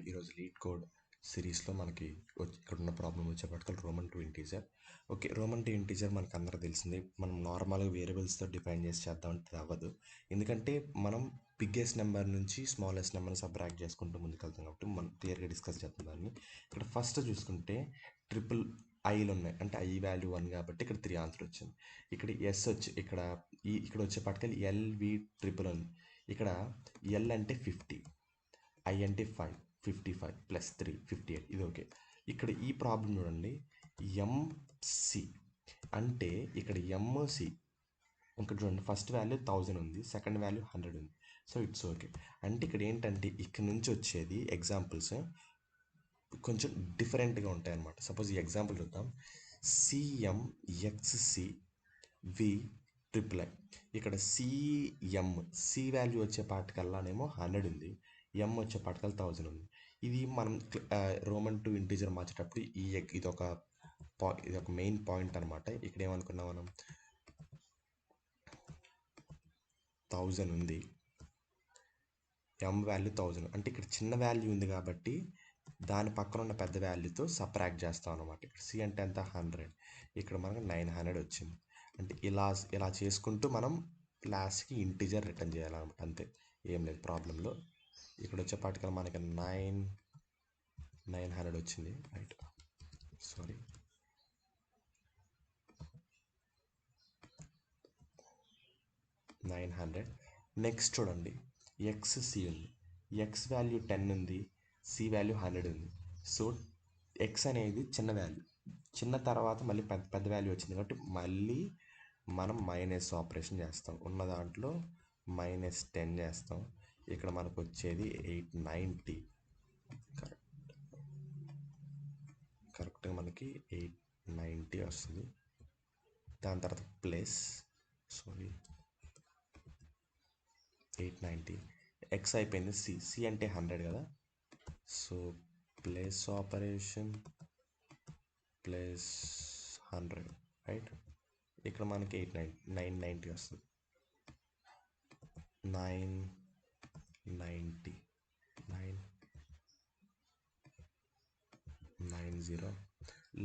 ఈరోజు lead code సిరీస్లో మనకి ఇక్కడ ఉన్న ప్రాబ్లం వచ్చేప్పటికల్ Roman to integer. Okay, Roman to integer మనకు అందరూ తెలిసింది. మనం నార్మల్గా వేరియబుల్స్తో డిఫైన్ చేసి చేద్దామంటే అవ్వదు. ఎందుకంటే మనం బిగ్గెస్ట్ నెంబర్ నుంచి స్మాలెస్ట్ నెంబర్ని సబ్ట్రాక్ట్ చేసుకుంటూ ముందుకెళ్తాం కాబట్టి మనం క్లియర్గా డిస్కస్ చేద్దాం దాన్ని. ఇక్కడ ఫస్ట్ చూసుకుంటే ట్రిపుల్ ఐలు ఉన్నాయి, అంటే ఐ వాల్యూ 1 కాబట్టి ఇక్కడ 3 ఆన్సర్ వచ్చింది. ఇక్కడ ఎస్ వచ్చి ఇక్కడ వచ్చేప్పటికల్ ఎల్వి ట్రిపుల్ ఉంది. ఇక్కడ ఎల్ అంటే 50, ఐ అంటే 5, 55 ప్లస్ 3 58. ఇది ఓకే. ఇక్కడ ఈ ప్రాబ్లం చూడండి, ఎంసి అంటే ఇక్కడ ఎంసి ఇక్కడ చూడండి, ఫస్ట్ వాల్యూ 1000 ఉంది, సెకండ్ వాల్యూ 100 ఉంది. So it's okay. అంటే ఇక్కడ ఏంటంటే ఇక్కడ నుంచి వచ్చేది ఎగ్జాంపుల్స్ కొంచెం డిఫరెంట్గా ఉంటాయి అన్నమాట. సపోజ్ ఈ ఎగ్జాంపుల్ చూద్దాం. సిఎంఎక్స్సి వి ట్రిపుల్ ఐ. ఇక్కడ సి వాల్యూ వచ్చే పాటికల్లానేమో 100 ఉంది, ఎం వచ్చే పాటికల్లా 1000 ఉంది. ఇది మనం రోమన్ టు ఇంటీజర్ మార్చేటప్పుడు ఇది ఒక మెయిన్ పాయింట్ అనమాట. ఇక్కడ ఏమనుకున్నాం మనం, 1000 ఉంది, ఎం వాల్యూ 1000 అంటే ఇక్కడ చిన్న వాల్యూ ఉంది కాబట్టి దాని పక్కన ఉన్న పెద్ద వాల్యూతో సబ్ట్రాక్ట్ చేస్తాం అనమాట. ఇక్కడ సి అంటే ఎంత 100, ఇక్కడ మనకు 900 వచ్చింది. అంటే ఇలా చేసుకుంటూ మనం లాస్ట్కి ఇంటీజర్ రిటర్న్ చేయాలన్నమాట. అంతే, ఏం లేదు ప్రాబ్లంలో. ఇక్కడ వచ్చేపాటికల్ మనకి 900 వచ్చింది, రైట్? సారీ, 900. నెక్స్ట్ చూడండి, ఎక్స్సి ఉంది, ఎక్స్ వాల్యూ 10 ఉంది, సి వాల్యూ 100 ఉంది. సో ఎక్స్ అనేది చిన్న వాల్యూ, చిన్న తర్వాత మళ్ళీ పెద్ద వాల్యూ వచ్చింది కాబట్టి మళ్ళీ మనం మైనస్ ఆపరేషన్ చేస్తాం. ఉన్న దాంట్లో -10 చేస్తాం. ఇక్కడ మనకు వచ్చేది 890. కరెక్ట్గా మనకి 890 వస్తుంది. దాని తర్వాత ప్లస్ 890, ఎక్స్ అయిపోయింది, సి అంటే 100 కదా. So plus operation plus 100, right? ఇక్కడ మనకి 990 వస్తుంది. 990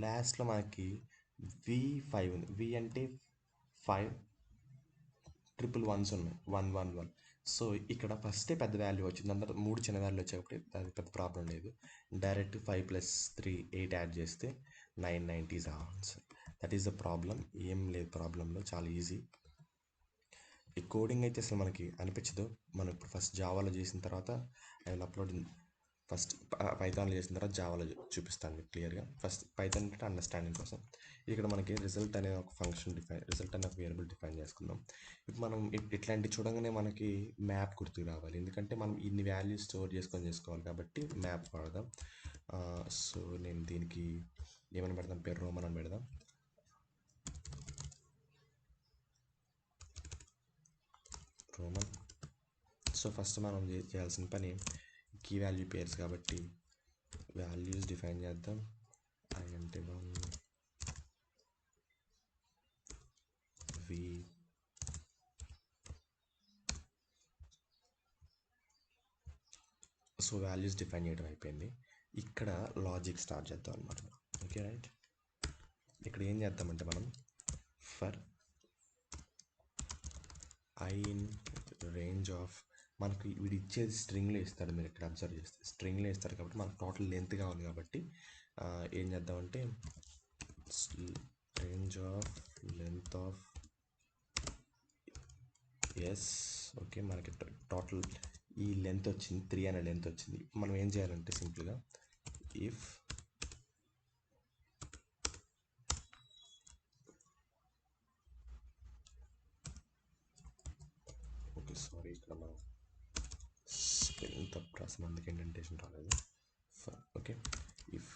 లాస్ట్లో మనకి V5 ఉంది. వి అంటే 5, ట్రిపుల్ వన్స్ ఉన్నాయి, 111. సో ఇక్కడ ఫస్టే పెద్ద వాల్యూ వచ్చింది, అందరూ 3 చిన్న వాల్యూ వచ్చేటప్పుడు అది పెద్ద ప్రాబ్లం లేదు. డైరెక్ట్ 5 + 3 8 యాడ్ చేస్తే 990 is answer. That is the problem. ఏం లేదు ప్రాబ్లంలో, చాలా ఈజీ. ఈ కోడింగ్ అయితే అసలు మనకి అనిపించదు. మనం ఇప్పుడు ఫస్ట్ జావాలో చేసిన తర్వాత ఐ విల్ అప్లోడ్ ఫస్ట్ పైథాన్లో చేసిన తర్వాత జావాలో చూపిస్తాను మీకు క్లియర్గా. ఫస్ట్ పైథాన్ అంటే అండర్స్టాండింగ్ కోసం. ఇక్కడ మనకి రిజల్ట్ అనే ఒక ఫంక్షన్ రిజల్ట్ అనే ఒక వేరియబుల్ డిఫైన్ చేసుకుందాం. ఇప్పుడు మనం ఇట్లాంటి చూడగానే మనకి మ్యాప్ గుర్తుకు రావాలి, ఎందుకంటే మనం ఇన్ని వాల్యూస్ స్టోర్ చేసుకోవాలి కాబట్టి మ్యాప్ వాడదాం. సో నేను దీనికి ఏమని పెడదాం, పేరు రోమన్ అని పెడదాం. రోమన్. సో ఫస్ట్ మనం చేయాల్సిన పని కీ వాల్యూ పేర్స్ కాబట్టి వాల్యూస్ డిఫైన్ చేద్దాం. ఐ అంటే 1, వి సో వాల్యూస్ డిఫైన్ చేయడం అయిపోయింది. ఇక్కడ లాజిక్ స్టార్ట్ చేద్దాం అనమాట. Okay, right? ఇక్కడ ఏం చేద్దామంటే మనం for I in range of, మనకు వీడు ఇచ్చేది స్ట్రింగ్లో ఇస్తాడు. మీరు ఇక్కడ అబ్జర్వ్ చేస్తే స్ట్రింగ్లో ఇస్తాడు కాబట్టి మనకు టోటల్ లెంత్ కావాలి కాబట్టి ఏం చేద్దామంటే range of length of S. Okay, మనకి టోటల్ ఈ లెంత్ వచ్చింది, 3 అనే లెంత్ వచ్చింది. మనం ఏం చేయాలంటే సింపుల్గా ఇఫ్ సారీ ఇక్కడ మనం స్పెల్లింగ్ తప్పు రాసిన, అందుకే ఇండెంటేషన్ రాలేదు. ఓకే, ఇఫ్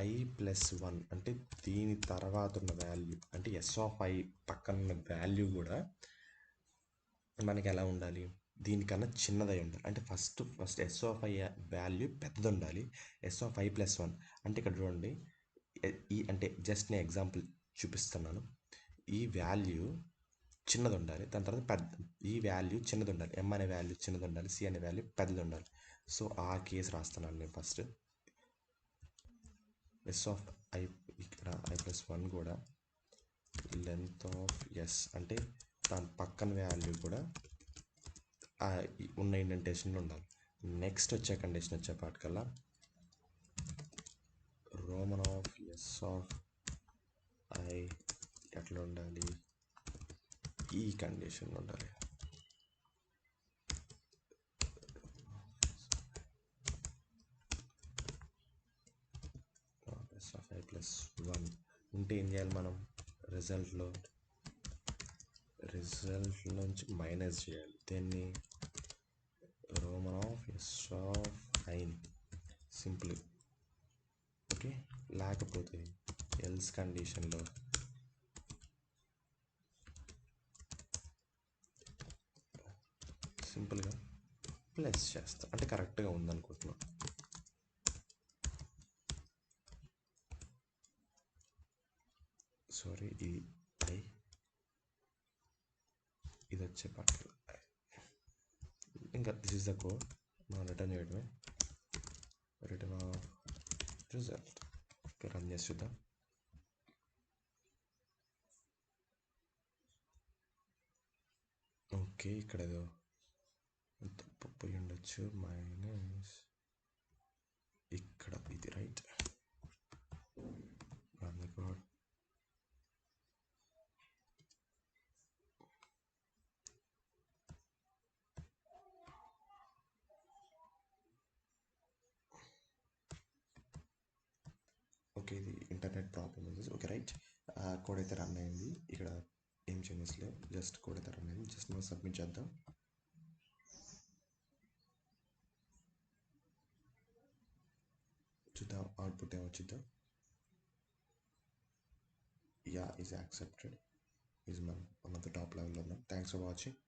ఐ + 1 అంటే దీని తర్వాత ఉన్న వాల్యూ అంటే ఎస్ ఆఫ్ ఐ పక్కన ఉన్న వాల్యూ కూడా మనకి ఎలా ఉండాలి, దీనికన్నా చిన్నదై ఉండాలి. అంటే first S of I value పెద్దది ఉండాలి. ఎస్ ఆఫ్ ఐ + 1 అంటే ఇక్కడ చూడండి, అంటే జస్ట్ నేను ఎగ్జాంపుల్ చూపిస్తున్నాను. ఈ వాల్యూ చిన్నది ఉండాలి, దాని తర్వాత ఈ వాల్యూ చిన్నది ఉండాలి, ఎం అనే వాల్యూ చిన్నది ఉండాలి, సి అనే వాల్యూ పెద్దది ఉండాలి. సో ఆ కేస్ రాస్తున్నాను నేను ఫస్ట్. ఎస్ ఆఫ్ ఐ, ఇక్కడ i+1 కూడా లెంత్ ఆఫ్ ఎస్ అంటే దాని పక్కన వాల్యూ కూడా ఉన్న ఇండెంటేషన్లో ఉండాలి. నెక్స్ట్ వచ్చే కండిషన్ వచ్చేపాటికల్లా Roman of S of I ఎట్లా ఉండాలి, ఈ కండిషన్లో ఉండాలి. ఎస్ ఆఫ్ i+1 ఉంటే ఏం చేయాలి మనం, రిజల్ట్ నుంచి మైనస్ చేయాలి దీన్ని, రోమన్ ఆఫ్ ఎస్ ఆఫ్ ఐని సింపుల్. ఓకే, లేకపోతే ఎల్స్ కండిషన్లో సింపుల్గా ప్లస్ చేస్తా, అంటే కరెక్ట్గా ఉందనుకుంటున్నాం. సారీ, ఇది ఐ, ఇది వచ్చే పట్ల ఇంకా దిస్ ఇస్ ద కోడ్. మనం రిటర్న్ చేయడమే, return of result. Okay, run చేసి చూద్దాం. ఓకే, ఇక్కడ ఏదో తప్పు పోయి ఉండొచ్చు, మైనస్ ఇక్కడ ఇది right. Run the code. Okay, ఇది ఇంటర్నెట్ ప్రాబ్లమ్ ఉంది. ఓకే రైట్, కోడ్ అయితే రన్ అయింది. ఇక్కడ ఏం చేంజెస్ లేవు, జస్ట్ కోడ్ అయితే రన్ అయింది. జస్ట్ మనం సబ్మిట్ చేద్దాం. చూద్దాం అవుట్పుట్ ఏమొచ్చిందో. Yeah, is accepted, is one of the top లెవెల్లో ఉన్నాం. Thanks for watching.